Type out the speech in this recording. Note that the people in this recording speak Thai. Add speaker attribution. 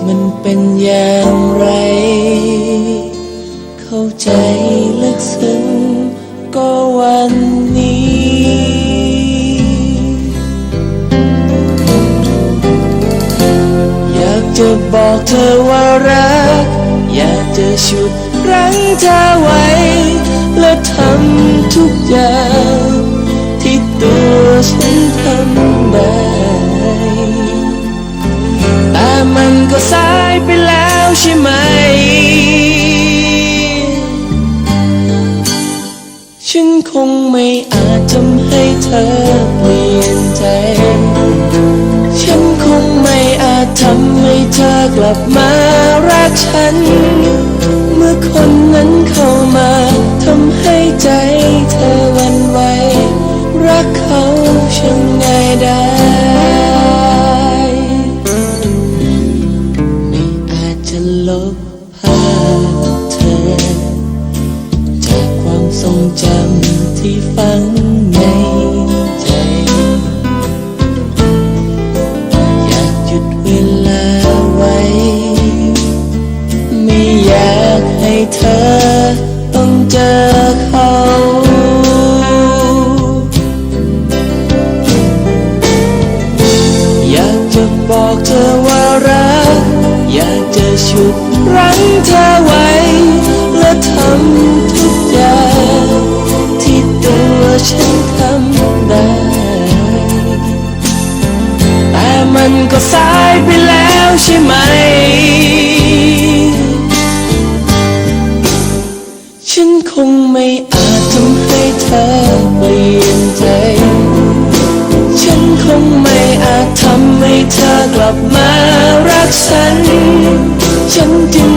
Speaker 1: มันเป็นอย่างไรเข้าใจลึกซึ้งก็วันนี้อยากจะบอกเธอว่ารักอยากจะฉุดรั้งเธอไว้และทำทุกอย่างที่ตัวฉันทำได้แต่มันก็สายไปแล้วใช่ไหมฉันคงไม่อาจทำให้เธอเปลี่ยนใจฉันคงไม่อาจทำให้เธอกลับมารักฉันเมื่อคนนั้นเข้ามาทำให้ใจเธอหวั่นไหวรักเขาช่างง่ายได้ไม่อาจจะลบภาพเธอจากความทรงจำที่ฝังในใจอยากหยุดเวลาไว้ไม่อยากให้เธอต้องเจอเขาอยากจะบอกเธอว่ารักอยากจะฉุดรั้งเธอไว้และทำทุกอย่างที่ตัวฉันทำได้แต่มันก็สายไปแล้วใช่ไหมฉันคงไม่อาจทำให้เธอเปลี่ยนใจฉันคงไม่อาจทำให้เธอกลับมารักฉันจึง